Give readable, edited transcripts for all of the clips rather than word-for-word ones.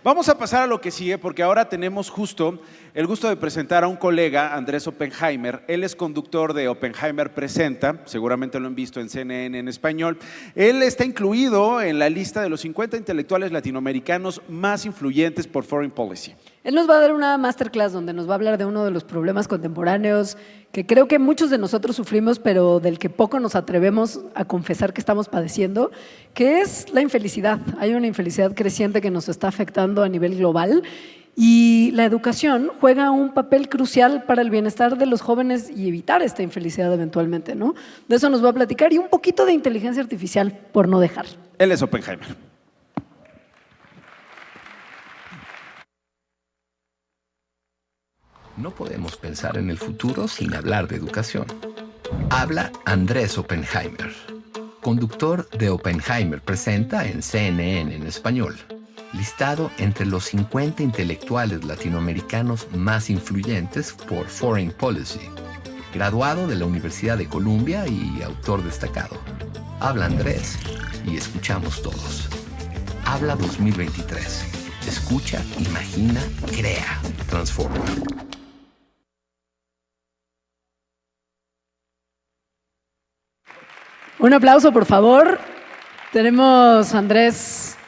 Vamos a pasar a lo que sigue porque ahora tenemos justo el gusto de presentar a un colega, Andrés Oppenheimer. Él es conductor de Oppenheimer Presenta, seguramente lo han visto en CNN en español. Él está incluido en la lista de los 50 intelectuales latinoamericanos más influyentes por Foreign Policy. Él nos va a dar una masterclass donde nos va a hablar de uno de los problemas contemporáneos que creo que muchos de nosotros sufrimos, pero del que poco nos atrevemos a confesar que estamos padeciendo, que es la infelicidad. Hay una infelicidad creciente que nos está afectando a nivel global y la educación juega un papel crucial para el bienestar de los jóvenes y evitar esta infelicidad eventualmente, ¿no? De eso nos va a platicar y un poquito de inteligencia artificial, por no dejar. Él es Oppenheimer. No podemos pensar en el futuro sin hablar de educación. Habla Andrés Oppenheimer, conductor de Oppenheimer Presenta en CNN en español, listado entre los 50 intelectuales latinoamericanos más influyentes por Foreign Policy, graduado de la Universidad de Columbia y autor destacado. Habla Andrés y escuchamos todos. Habla 2023. Escucha, imagina, crea, transforma. Un aplauso, por favor. Tenemos a Andrés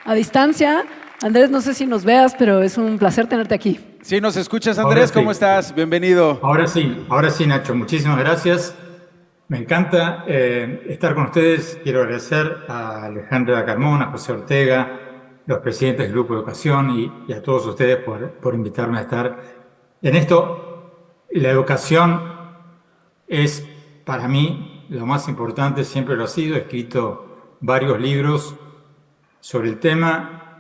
a distancia. Andrés, no sé si nos veas, pero es un placer tenerte aquí. Sí, ¿nos escuchas, Andrés? ¿Cómo estás? Bienvenido. Ahora sí, Nacho. Muchísimas gracias. Me encanta estar con ustedes. Quiero agradecer a Alejandra Carmona, a José Ortega, los presidentes del Grupo de Educación y a todos ustedes por invitarme a estar en esto. La educación es, para mí, lo más importante, siempre lo ha sido. He escrito varios libros sobre el tema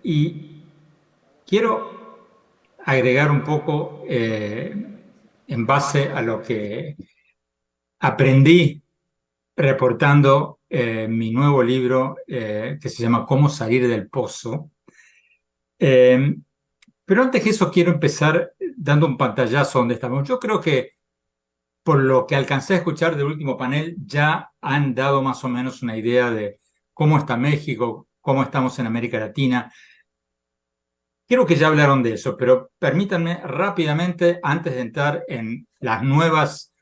y quiero agregar un poco en base a lo que aprendí reportando mi nuevo libro que se llama Cómo salir del pozo. Pero antes que eso quiero empezar dando un pantallazo donde estamos. Yo creo que por lo que alcancé a escuchar del último panel, ya han dado más o menos una idea de cómo está México, cómo estamos en América Latina. Creo que ya hablaron de eso, pero permítanme rápidamente, antes de entrar en las nuevas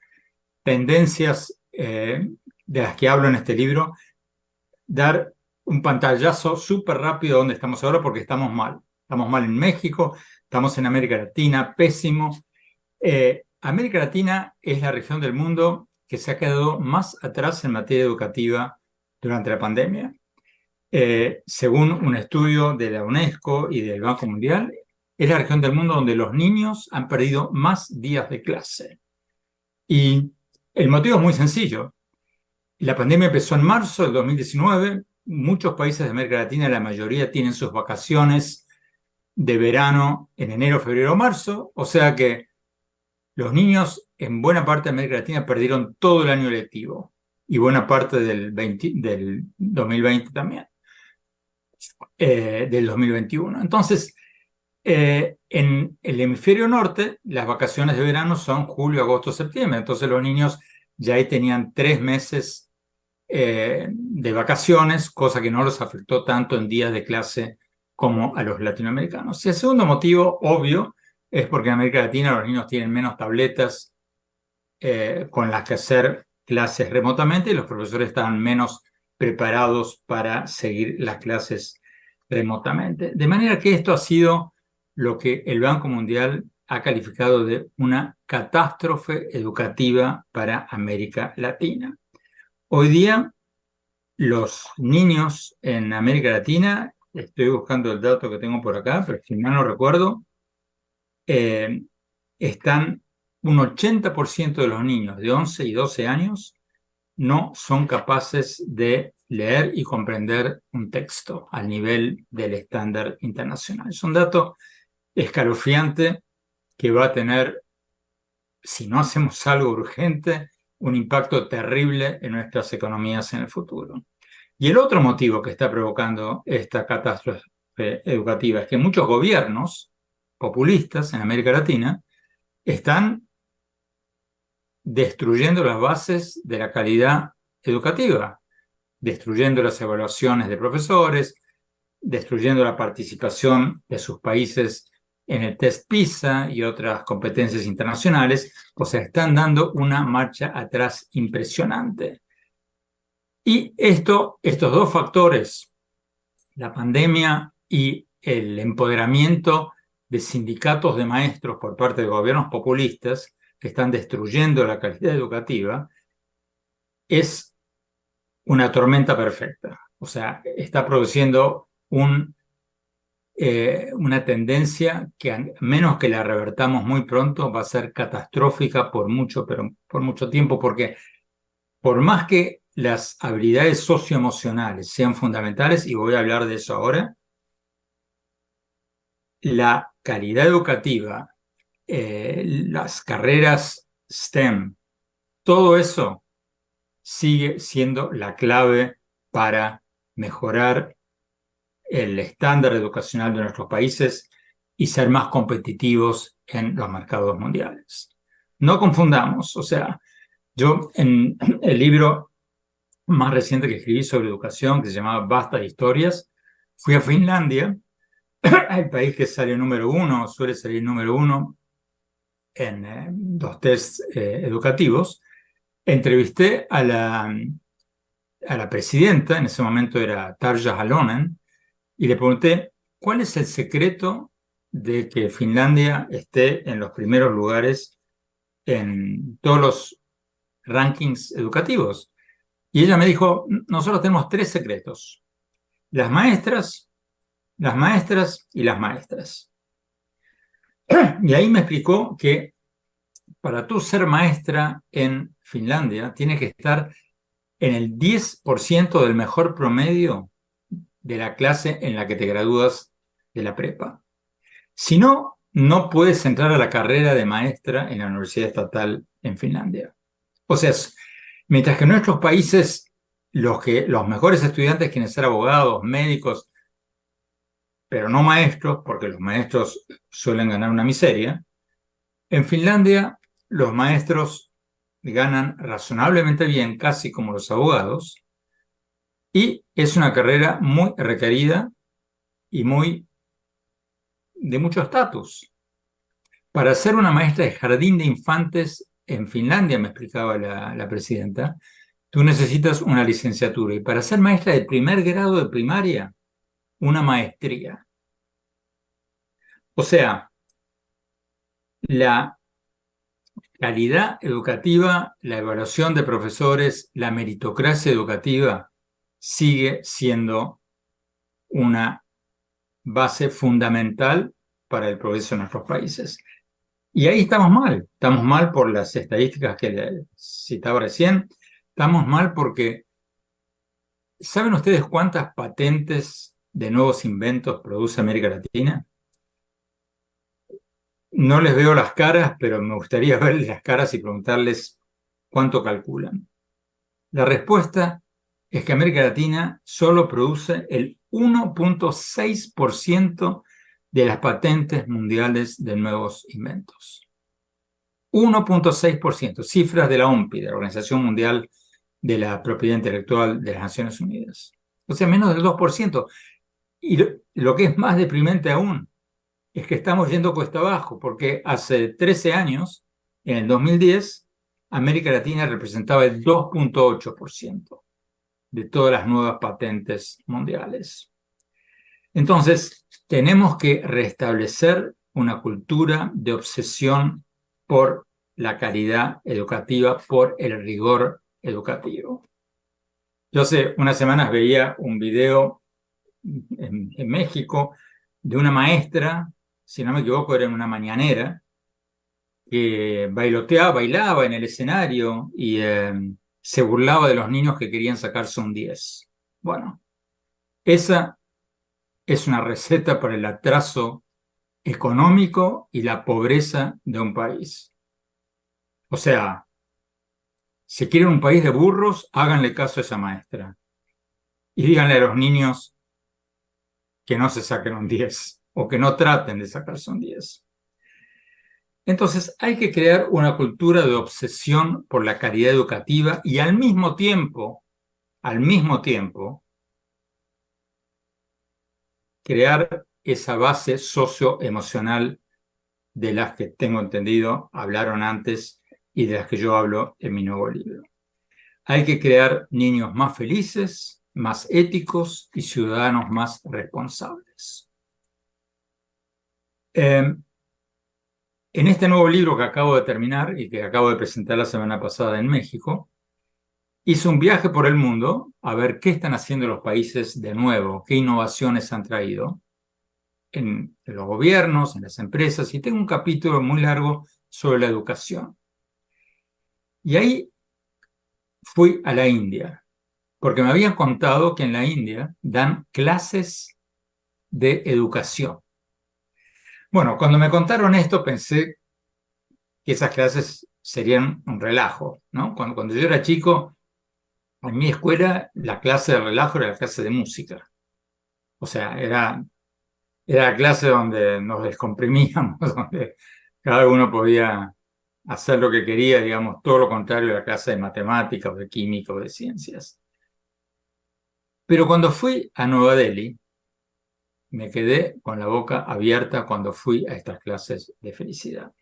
tendencias de las que hablo en este libro, dar un pantallazo súper rápido donde estamos ahora, porque estamos mal. Estamos mal en México, estamos en América Latina, pésimo. América Latina es la región del mundo que se ha quedado más atrás en materia educativa durante la pandemia. Según un estudio de la UNESCO y del Banco Mundial, es la región del mundo donde los niños han perdido más días de clase. Y el motivo es muy sencillo. La pandemia empezó en marzo del 2019. Muchos países de América Latina, la mayoría, tienen sus vacaciones de verano en enero, febrero, marzo. O sea que los niños en buena parte de América Latina perdieron todo el año lectivo y buena parte del 2020 también, del 2021. Entonces, en el hemisferio norte, las vacaciones de verano son julio, agosto, septiembre. Entonces los niños ya ahí tenían 3 meses de vacaciones, cosa que no los afectó tanto en días de clase como a los latinoamericanos. Y el segundo motivo, obvio, es porque en América Latina los niños tienen menos tabletas con las que hacer clases remotamente y los profesores estaban menos preparados para seguir las clases remotamente. De manera que esto ha sido lo que el Banco Mundial ha calificado de una catástrofe educativa para América Latina. Hoy día, los niños en América Latina, estoy buscando el dato que tengo por acá, pero si mal no recuerdo, están un 80% de los niños de 11 y 12 años no son capaces de leer y comprender un texto al nivel del estándar internacional. Es un dato escalofriante que va a tener, si no hacemos algo urgente, un impacto terrible en nuestras economías en el futuro. Y el otro motivo que está provocando esta catástrofe educativa es que muchos gobiernos populistas en América Latina están destruyendo las bases de la calidad educativa, destruyendo las evaluaciones de profesores, destruyendo la participación de sus países en el test PISA y otras competencias internacionales, o sea, están dando una marcha atrás impresionante. Y estos dos factores, la pandemia y el empoderamiento de sindicatos de maestros por parte de gobiernos populistas que están destruyendo la calidad educativa, es una tormenta perfecta. O sea, está produciendo una tendencia que, a menos que la revertamos muy pronto, va a ser catastrófica por mucho tiempo, porque por más que las habilidades socioemocionales sean fundamentales, y voy a hablar de eso ahora, la calidad educativa, las carreras STEM, todo eso sigue siendo la clave para mejorar el estándar educacional de nuestros países y ser más competitivos en los mercados mundiales. No confundamos, o sea, yo en el libro más reciente que escribí sobre educación, que se llamaba Basta de Historias, fui a Finlandia, el país que sale número uno, suele salir número uno en los tests educativos. Entrevisté a la presidenta, en ese momento era Tarja Halonen, y le pregunté, ¿cuál es el secreto de que Finlandia esté en los primeros lugares en todos los rankings educativos? Y ella me dijo, nosotros tenemos 3 secretos: las maestras y las maestras. Y ahí me explicó que para tú ser maestra en Finlandia, tienes que estar en el 10% del mejor promedio de la clase en la que te gradúas de la prepa. Si no, no puedes entrar a la carrera de maestra en la Universidad Estatal en Finlandia. O sea, mientras que en nuestros países los mejores estudiantes quieren ser abogados, médicos, pero no maestros, porque los maestros suelen ganar una miseria, en Finlandia los maestros ganan razonablemente bien, casi como los abogados, y es una carrera muy requerida y de mucho estatus. Para ser una maestra de jardín de infantes en Finlandia, me explicaba la presidenta, tú necesitas una licenciatura, y para ser maestra de primer grado de primaria, una maestría. O sea, la calidad educativa, la evaluación de profesores, la meritocracia educativa sigue siendo una base fundamental para el progreso de nuestros países. Y ahí estamos mal por las estadísticas que le citaba recién, estamos mal porque, ¿saben ustedes cuántas patentes de nuevos inventos produce América Latina? No les veo las caras, pero me gustaría verles las caras y preguntarles cuánto calculan. La respuesta es que América Latina solo produce el 1.6% de las patentes mundiales de nuevos inventos. 1.6%, cifras de la OMPI, de la Organización Mundial de la Propiedad Intelectual de las Naciones Unidas. O sea, menos del 2%. Y lo que es más deprimente aún, es que estamos yendo cuesta abajo, porque hace 13 años, en el 2010, América Latina representaba el 2.8% de todas las nuevas patentes mundiales. Entonces, tenemos que restablecer una cultura de obsesión por la calidad educativa, por el rigor educativo. Yo hace unas semanas veía un video en México de una maestra, si no me equivoco era en una mañanera, que bailaba en el escenario y se burlaba de los niños que querían sacarse un 10. Bueno, esa es una receta para el atraso económico y la pobreza de un país. O sea, si quieren un país de burros, háganle caso a esa maestra y díganle a los niños que no se saquen un 10 o que no traten de sacarse un 10. Entonces hay que crear una cultura de obsesión por la calidad educativa y al mismo tiempo, crear esa base socioemocional de las que tengo entendido hablaron antes y de las que yo hablo en mi nuevo libro. Hay que crear niños más felices, más éticos y ciudadanos más responsables. En este nuevo libro que acabo de terminar y que acabo de presentar la semana pasada en México, hice un viaje por el mundo a ver qué están haciendo los países de nuevo, qué innovaciones han traído en los gobiernos, en las empresas, y tengo un capítulo muy largo sobre la educación. Y ahí fui a la India, porque me habían contado que en la India dan clases de educación. Bueno, cuando me contaron esto pensé que esas clases serían un relajo, ¿no? Cuando yo era chico, en mi escuela la clase de relajo era la clase de música. O sea, era la clase donde nos descomprimíamos, donde cada uno podía hacer lo que quería, digamos, todo lo contrario de la clase de matemáticas, o de química o de ciencias. Pero cuando fui a Nueva Delhi, me quedé con la boca abierta cuando fui a estas clases de felicidad.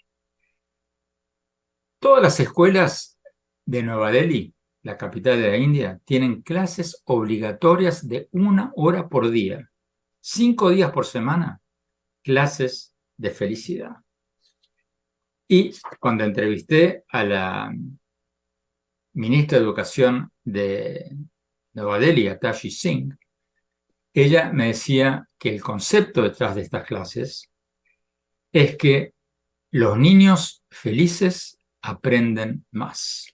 Todas las escuelas de Nueva Delhi, la capital de la India, tienen clases obligatorias de 1 hora por día, 5 días por semana, clases de felicidad. Y cuando entrevisté a la ministra de Educación de Nueva Delhi, Atashi Singh, ella me decía que el concepto detrás de estas clases es que los niños felices aprenden más.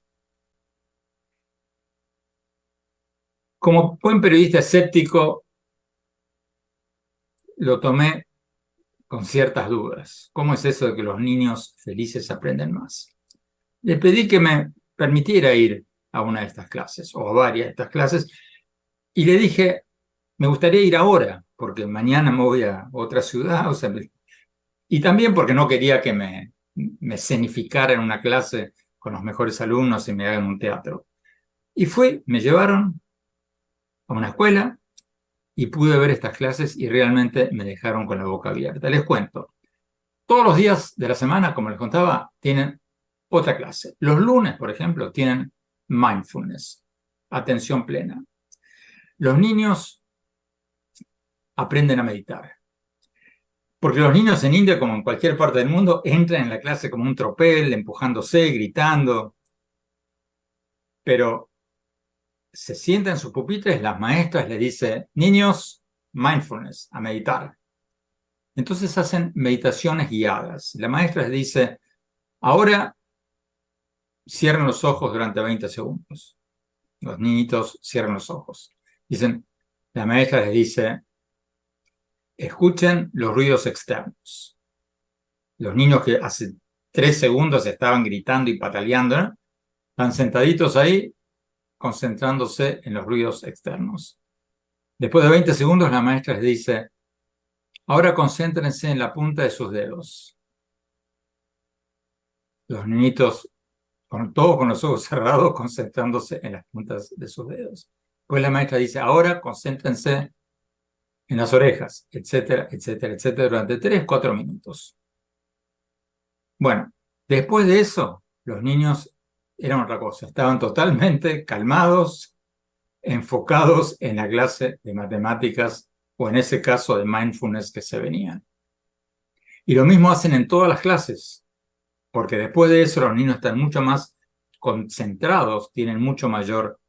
Como buen periodista escéptico, lo tomé con ciertas dudas. ¿Cómo es eso de que los niños felices aprenden más? Le pedí que me permitiera ir a una de estas clases, o a varias de estas clases, y le dije, me gustaría ir ahora, porque mañana me voy a otra ciudad, o sea, y también porque no quería que me escenificara en una clase con los mejores alumnos y me hagan un teatro. Y me llevaron a una escuela y pude ver estas clases y realmente me dejaron con la boca abierta. Les cuento, todos los días de la semana, como les contaba, tienen otra clase. Los lunes, por ejemplo, tienen mindfulness, atención plena. Los niños aprenden a meditar. Porque los niños en India, como en cualquier parte del mundo, entran en la clase como un tropel, empujándose, gritando. Pero se sientan en sus pupitres, las maestras les dicen, niños, mindfulness, a meditar. Entonces hacen meditaciones guiadas. La maestra les dice, ahora cierren los ojos durante 20 segundos. Los niñitos cierran los ojos. La maestra les dice, escuchen los ruidos externos. Los niños que hace 3 segundos estaban gritando y pataleando, ¿no? Están sentaditos ahí, concentrándose en los ruidos externos. Después de 20 segundos, la maestra les dice, ahora concéntrense en la punta de sus dedos. Los niñitos, todos con los ojos cerrados, concentrándose en las puntas de sus dedos. Pues la maestra dice, ahora concéntrense en las orejas, etcétera, etcétera, etcétera, durante 3-4 minutos. Bueno, después de eso, los niños eran otra cosa. Estaban totalmente calmados, enfocados en la clase de matemáticas o en ese caso de mindfulness que se venía. Y lo mismo hacen en todas las clases, porque después de eso los niños están mucho más concentrados, tienen mucho mayor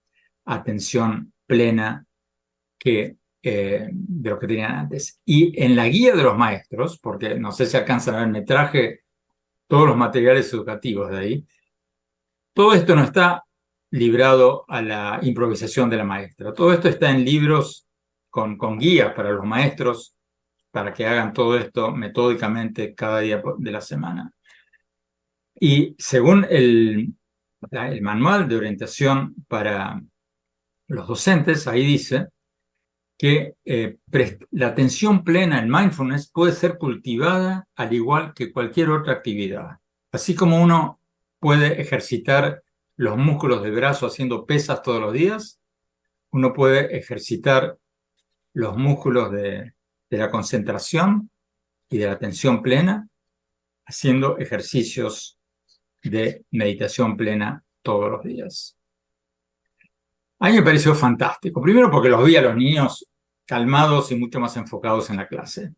atención plena que de lo que tenían antes. Y en la guía de los maestros, porque no sé si alcanzan a ver, me traje todos los materiales educativos de ahí, todo esto no está librado a la improvisación de la maestra. Todo esto está en libros con guías para los maestros, para que hagan todo esto metódicamente cada día de la semana. Y según el manual de orientación para los docentes, ahí dice que la atención plena en mindfulness puede ser cultivada al igual que cualquier otra actividad. Así como uno puede ejercitar los músculos del brazo haciendo pesas todos los días, uno puede ejercitar los músculos de de la concentración y de la atención plena, haciendo ejercicios de meditación plena todos los días. A mí me pareció fantástico. Primero porque los vi a los niños calmados y mucho más enfocados en la clase.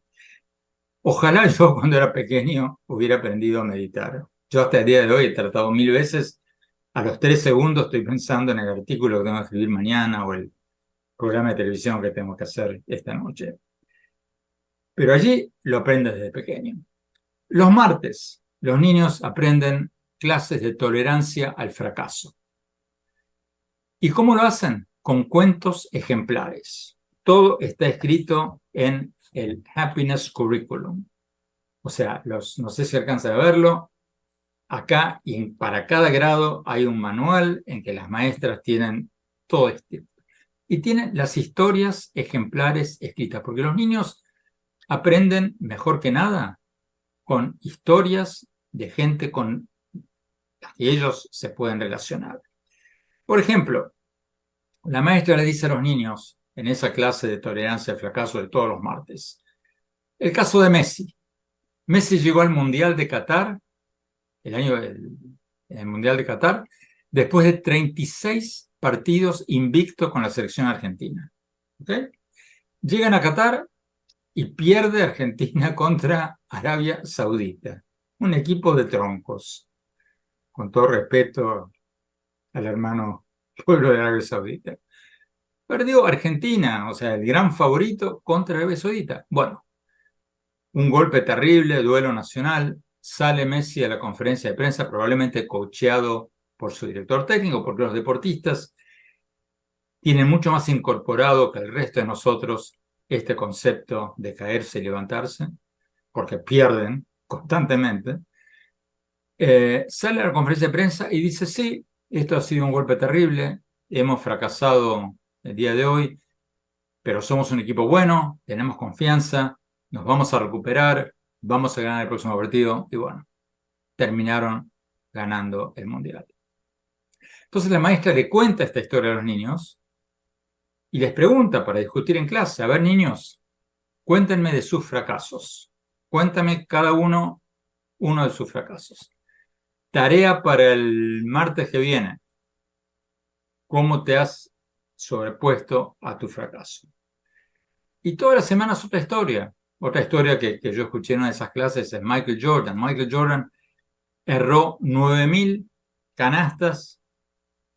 Ojalá yo cuando era pequeño hubiera aprendido a meditar. Yo hasta el día de hoy he tratado 1000 veces. A los 3 segundos estoy pensando en el artículo que tengo que escribir mañana o el programa de televisión que tengo que hacer esta noche. Pero allí lo aprendo desde pequeño. Los martes, los niños aprenden clases de tolerancia al fracaso. ¿Y cómo lo hacen? Con cuentos ejemplares. Todo está escrito en el Happiness Curriculum. O sea, no sé si alcanza a verlo. Acá, y para cada grado, hay un manual en que las maestras tienen todo esto. Y tienen las historias ejemplares escritas, porque los niños aprenden mejor que nada con historias de gente con las que ellos se pueden relacionar. Por ejemplo, la maestra le dice a los niños en esa clase de tolerancia al fracaso de todos los martes, el caso de Messi. Messi llegó al Mundial de Qatar, el Mundial de Qatar, después de 36 partidos invicto con la selección argentina. ¿Okay? Llegan a Qatar y pierde Argentina contra Arabia Saudita, un equipo de troncos, con todo respeto al hermano pueblo de Arabia Saudita. Perdió Argentina, o sea, el gran favorito contra Arabia Saudita. Bueno, un golpe terrible, duelo nacional, sale Messi a la conferencia de prensa, probablemente coacheado por su director técnico, porque los deportistas tienen mucho más incorporado que el resto de nosotros este concepto de caerse y levantarse, porque pierden constantemente. Sale a la conferencia de prensa y dice, sí, esto ha sido un golpe terrible, hemos fracasado el día de hoy, pero somos un equipo bueno, tenemos confianza, nos vamos a recuperar, vamos a ganar el próximo partido, y bueno, terminaron ganando el Mundial. Entonces la maestra le cuenta esta historia a los niños y les pregunta para discutir en clase, a ver niños, cuéntenme de sus fracasos, cuéntame cada uno de sus fracasos. Tarea para el martes que viene, ¿cómo te has sobrepuesto a tu fracaso? Y todas las semanas otra historia que yo escuché en una de esas clases es Michael Jordan. Michael Jordan erró 9000 canastas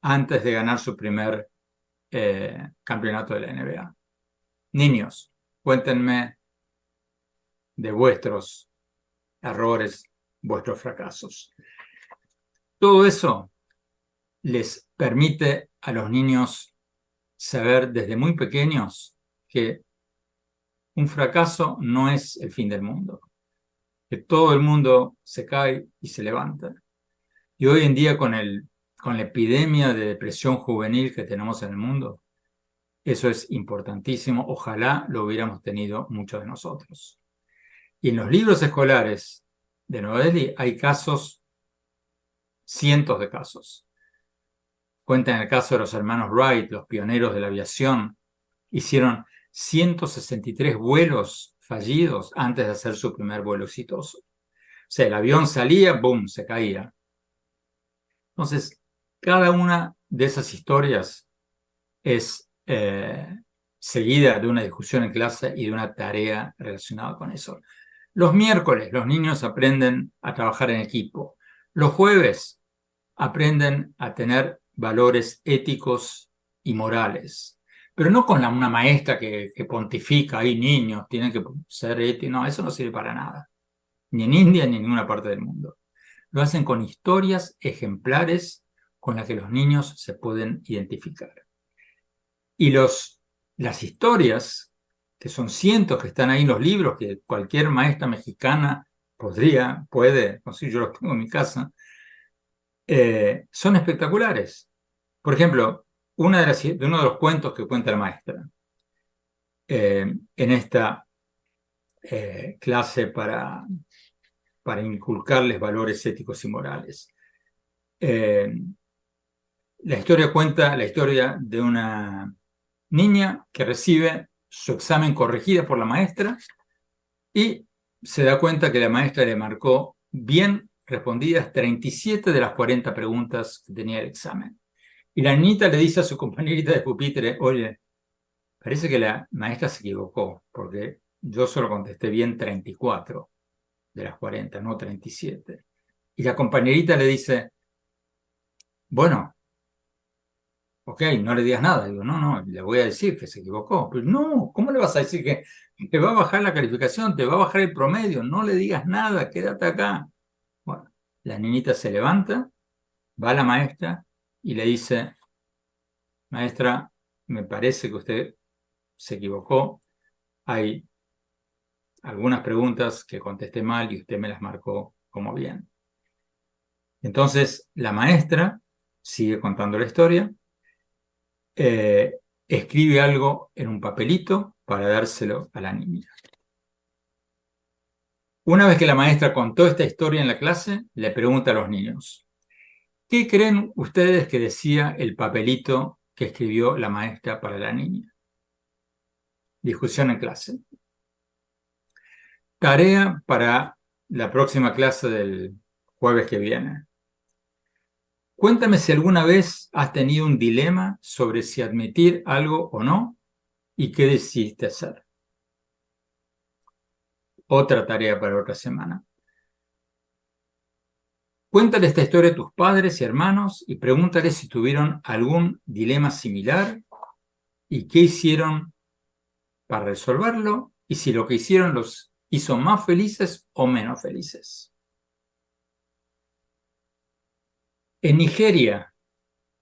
antes de ganar su primer campeonato de la NBA. Niños, cuéntenme de vuestros errores, vuestros fracasos. Todo eso les permite a los niños saber desde muy pequeños que un fracaso no es el fin del mundo, que todo el mundo se cae y se levanta. Y hoy en día con la epidemia de depresión juvenil que tenemos en el mundo, eso es importantísimo. Ojalá lo hubiéramos tenido muchos de nosotros. Y en los libros escolares de Nueva Delhi hay casos, cientos de casos. Cuentan el caso de los hermanos Wright, los pioneros de la aviación. Hicieron 163 vuelos fallidos antes de hacer su primer vuelo exitoso. O sea, el avión salía, ¡boom!, se caía. Entonces, cada una de esas historias es seguida de una discusión en clase y de una tarea relacionada con eso. Los miércoles, los niños aprenden a trabajar en equipo. Los jueves, aprenden a tener valores éticos y morales. Pero no con una maestra que pontifica, ahí niños, tienen que ser éticos. No, eso no sirve para nada. Ni en India ni en ninguna parte del mundo. Lo hacen con historias ejemplares con las que los niños se pueden identificar. Y las historias, que son cientos que están ahí en los libros, que cualquier maestra mexicana puede, no sé, yo los tengo en mi casa, son espectaculares. Por ejemplo, uno de los cuentos que cuenta la maestra en esta clase para inculcarles valores éticos y morales. La historia cuenta la historia de una niña que recibe su examen corregida por la maestra y se da cuenta que la maestra le marcó bien respondidas 37 de las 40 preguntas que tenía el examen. Y la niñita le dice a su compañerita de pupitre, oye, parece que la maestra se equivocó, porque yo solo contesté bien 34 de las 40, no 37. Y la compañerita le dice, bueno, ok, no le digas nada. Digo, no, le voy a decir que se equivocó. Pero no, ¿cómo le vas a decir que te va a bajar la calificación, te va a bajar el promedio? No le digas nada, quédate acá. Bueno, la niñita se levanta, va a la maestra y le dice, maestra, me parece que usted se equivocó. Hay algunas preguntas que contesté mal y usted me las marcó como bien. Entonces, la maestra sigue contando la historia, escribe algo en un papelito para dárselo a la niña. Una vez que la maestra contó esta historia en la clase, le pregunta a los niños, ¿qué creen ustedes que decía el papelito que escribió la maestra para la niña? Discusión en clase. Tarea para la próxima clase del jueves que viene. Cuéntame si alguna vez has tenido un dilema sobre si admitir algo o no y qué decidiste hacer. Otra tarea para otra semana. Cuéntale esta historia a tus padres y hermanos y pregúntales si tuvieron algún dilema similar y qué hicieron para resolverlo y si lo que hicieron los hizo más felices o menos felices. En Nigeria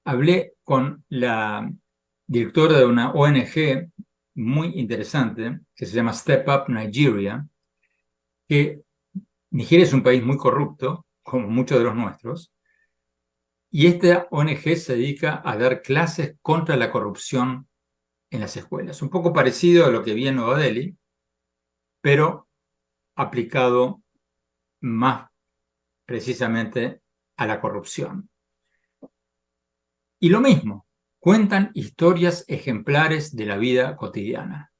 hablé con la directora de una ONG muy interesante que se llama Step Up Nigeria, que Nigeria es un país muy corrupto, como muchos de los nuestros, y esta ONG se dedica a dar clases contra la corrupción en las escuelas. Un poco parecido a lo que vi en Nueva Delhi, pero aplicado más precisamente a la corrupción. Y lo mismo, cuentan historias ejemplares de la vida cotidiana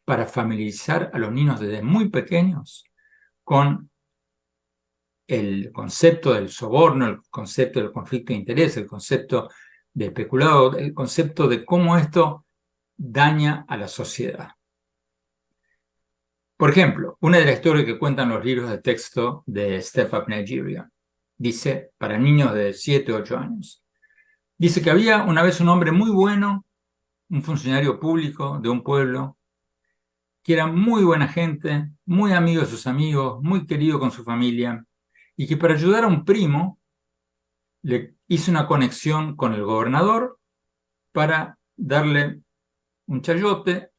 para familiarizar a los niños desde muy pequeños con el concepto del soborno, el concepto del conflicto de interés, el concepto del peculado, el concepto de cómo esto daña a la sociedad. Por ejemplo, una de las historias que cuentan los libros de texto de Step Up Nigeria dice, para niños de 7 o 8 años, dice que había una vez un hombre muy bueno, un funcionario público de un pueblo, que era muy buena gente, muy amigo de sus amigos, muy querido con su familia, y que para ayudar a un primo le hizo una conexión con el gobernador para darle un chayote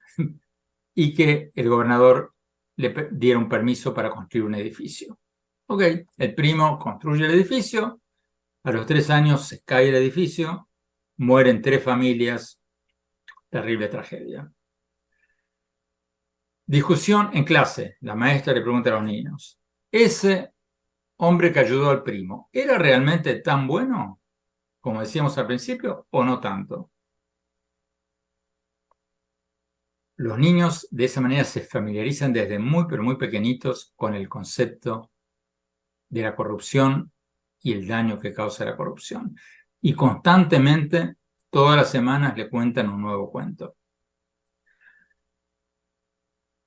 y que el gobernador le diera un permiso para construir un edificio. Ok, el primo construye el edificio, a los 3 años se cae el edificio, mueren 3 familias, terrible tragedia. Discusión en clase, la maestra le pregunta a los niños, ¿ese hombre que ayudó al primo era realmente tan bueno, como decíamos al principio, o no tanto? Los niños de esa manera se familiarizan desde muy, pero muy pequeñitos con el concepto de la corrupción y el daño que causa la corrupción. Y constantemente, todas las semanas, le cuentan un nuevo cuento.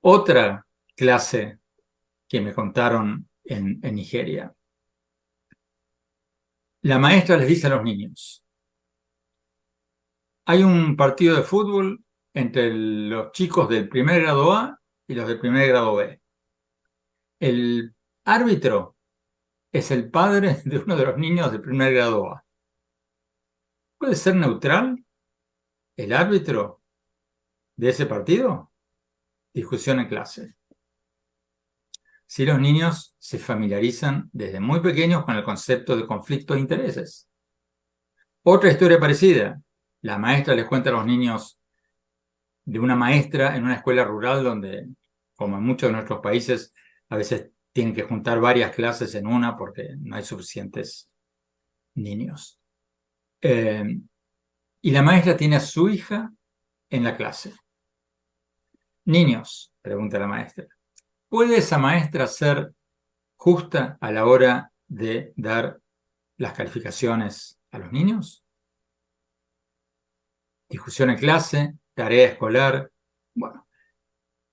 Otra clase que me contaron en Nigeria. La maestra les dice a los niños, hay un partido de fútbol entre los chicos del primer grado A y los del primer grado B. El árbitro es el padre de uno de los niños del primer grado A. ¿Puede ser neutral el árbitro de ese partido? Discusión en clase. Si los niños se familiarizan desde muy pequeños con el concepto de conflicto de intereses. Otra historia parecida. La maestra les cuenta a los niños de una maestra en una escuela rural donde, como en muchos de nuestros países, a veces tienen que juntar varias clases en una porque no hay suficientes niños. Y la maestra tiene a su hija en la clase. Niños, pregunta la maestra, ¿puede esa maestra ser justa a la hora de dar las calificaciones a los niños? Discusión en clase, tarea escolar. Bueno,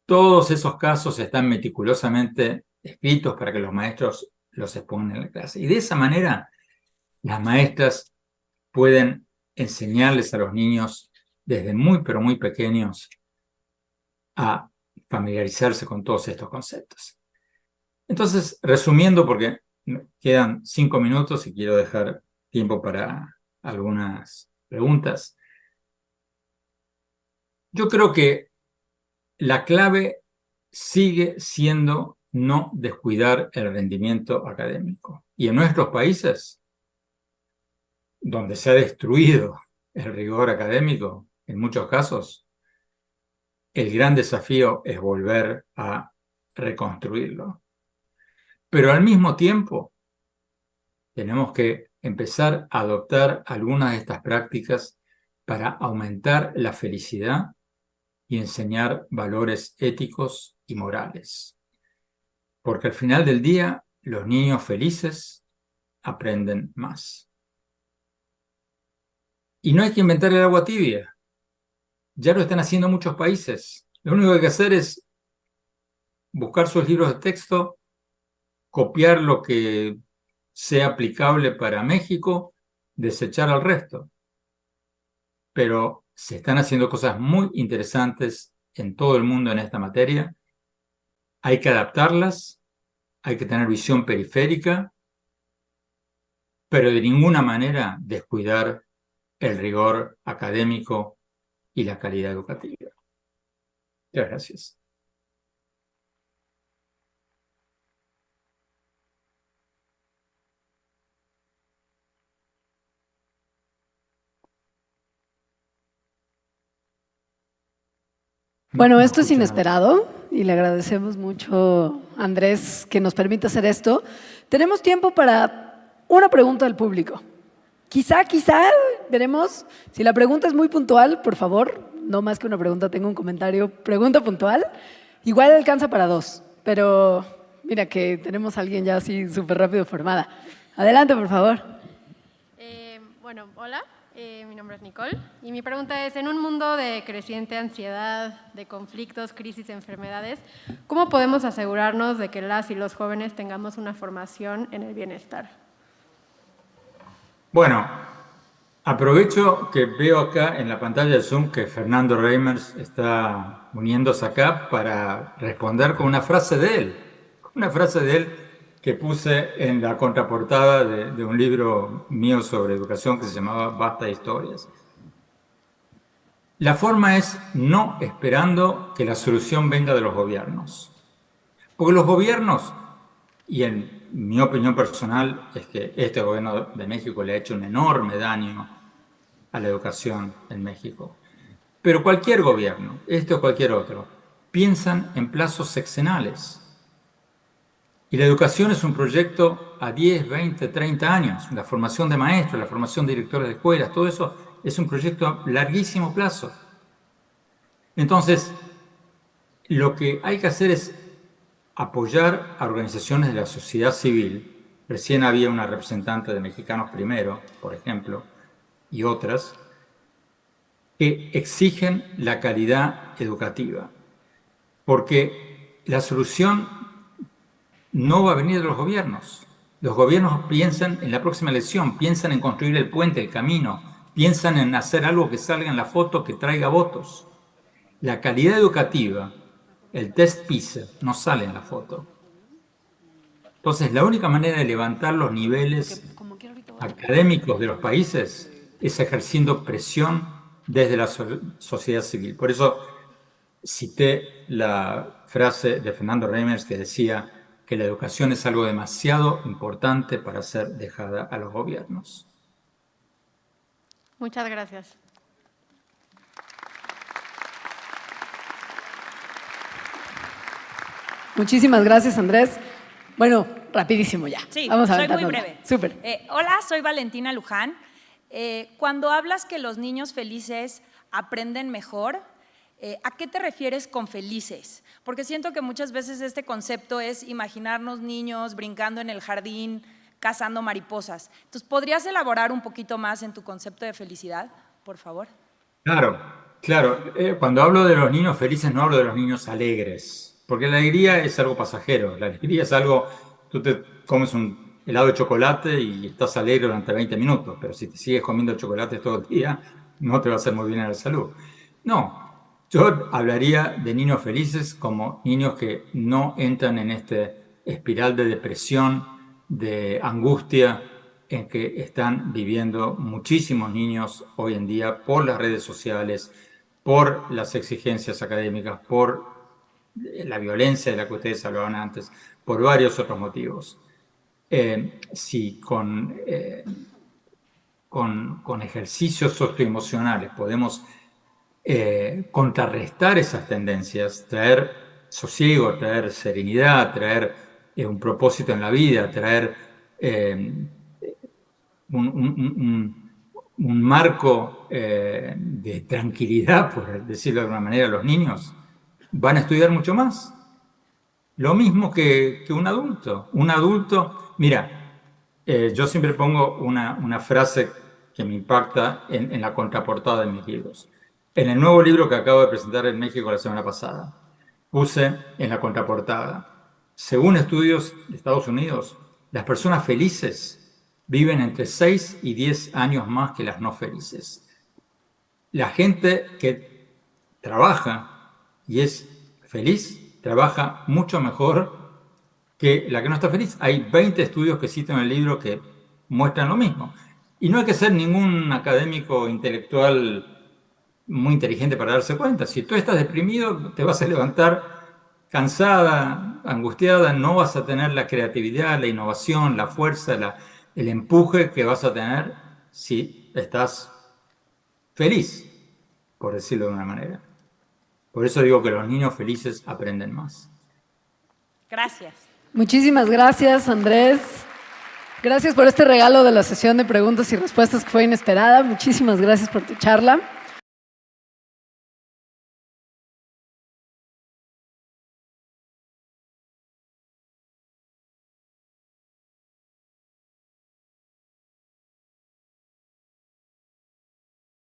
todos esos casos están meticulosamente escritos para que los maestros los expongan en la clase. Y de esa manera, las maestras pueden enseñarles a los niños desde muy, pero muy pequeños a familiarizarse con todos estos conceptos. Entonces, resumiendo, porque me quedan 5 minutos y quiero dejar tiempo para algunas preguntas. Yo creo que la clave sigue siendo no descuidar el rendimiento académico. Y en nuestros países, donde se ha destruido el rigor académico, en muchos casos, el gran desafío es volver a reconstruirlo. Pero al mismo tiempo, tenemos que empezar a adoptar algunas de estas prácticas para aumentar la felicidad y enseñar valores éticos y morales. Porque al final del día, los niños felices aprenden más. Y no hay que inventar el agua tibia. Ya lo están haciendo muchos países. Lo único que hay que hacer es buscar sus libros de texto, copiar lo que sea aplicable para México, desechar al resto. Pero se están haciendo cosas muy interesantes en todo el mundo en esta materia. Hay que adaptarlas, hay que tener visión periférica, pero de ninguna manera descuidar el rigor académico y la calidad educativa. Muchas gracias. Bueno, esto es inesperado y le agradecemos mucho a Andrés que nos permita hacer esto. Tenemos tiempo para una pregunta del público. Quizá, veremos. Si la pregunta es muy puntual, por favor, no más que una pregunta, tengo un comentario. Pregunta puntual. Igual alcanza para 2, pero mira que tenemos a alguien ya así súper rápido formada. Adelante, por favor. Bueno, hola. Mi nombre es Nicole y mi pregunta es, en un mundo de creciente ansiedad, de conflictos, crisis, enfermedades, ¿cómo podemos asegurarnos de que las y los jóvenes tengamos una formación en el bienestar? Bueno, aprovecho que veo acá en la pantalla de Zoom que Fernando Reimers está uniéndose acá para responder con una frase de él. Una frase de él que puse en la contraportada de un libro mío sobre educación que se llamaba Basta de Historias. La forma es no esperando que la solución venga de los gobiernos. Porque los gobiernos, y en mi opinión personal es que este gobierno de México le ha hecho un enorme daño a la educación en México. Pero cualquier gobierno, este o cualquier otro, piensan en plazos sexenales. Y la educación es un proyecto a 10, 20, 30 años. La formación de maestros, la formación de directores de escuelas, todo eso es un proyecto a larguísimo plazo. Entonces, lo que hay que hacer es apoyar a organizaciones de la sociedad civil. Recién había una representante de Mexicanos Primero, por ejemplo, y otras, que exigen la calidad educativa. Porque la solución no va a venir de los gobiernos. Los gobiernos piensan en la próxima elección, piensan en construir el puente, el camino, piensan en hacer algo que salga en la foto, que traiga votos. La calidad educativa, el test PISA, no sale en la foto. Entonces, la única manera de levantar los niveles académicos de los países es ejerciendo presión desde la sociedad civil. Por eso cité la frase de Fernando Reimers que decía que la educación es algo demasiado importante para ser dejada a los gobiernos. Muchas gracias. Muchísimas gracias, Andrés. Bueno, rapidísimo ya. Sí, vamos a soy muy aventarnos. breve. Súper. Hola, soy Valentina Luján. Cuando hablas que los niños felices aprenden mejor, ¿A qué te refieres con felices? Porque siento que muchas veces este concepto es imaginarnos niños brincando en el jardín, cazando mariposas. Entonces, ¿podrías elaborar un poquito más en tu concepto de felicidad, por favor? Claro, claro. Cuando hablo de los niños felices, no hablo de los niños alegres, porque la alegría es algo pasajero. La alegría es algo, tú te comes un helado de chocolate y estás alegre durante 20 minutos, pero si te sigues comiendo chocolates todo el día, no te va a hacer muy bien a la salud. No, yo hablaría de niños felices como niños que no entran en este espiral de depresión, de angustia, en que están viviendo muchísimos niños hoy en día por las redes sociales, por las exigencias académicas, por la violencia de la que ustedes hablaban antes, por varios otros motivos. Si con ejercicios socioemocionales podemos contrarrestar esas tendencias, traer sosiego, traer serenidad, traer un propósito en la vida, traer un marco de tranquilidad, por decirlo de alguna manera, a los niños, van a estudiar mucho más. Lo mismo que un adulto. Un adulto, mira, yo siempre pongo una frase que me impacta en la contraportada de mis libros. En el nuevo libro que acabo de presentar en México la semana pasada, puse en la contraportada, según estudios de Estados Unidos, las personas felices viven entre 6 y 10 años más que las no felices. La gente que trabaja y es feliz, trabaja mucho mejor que la que no está feliz. Hay 20 estudios que cito en el libro que muestran lo mismo. Y no hay que ser ningún académico intelectual muy inteligente para darse cuenta. Si tú estás deprimido, te vas a levantar cansada, angustiada, no vas a tener la creatividad, la innovación, la fuerza, el empuje que vas a tener si estás feliz, por decirlo de una manera. Por eso digo que los niños felices aprenden más. Gracias. Muchísimas gracias, Andrés. Gracias por este regalo de la sesión de preguntas y respuestas que fue inesperada. Muchísimas gracias por tu charla.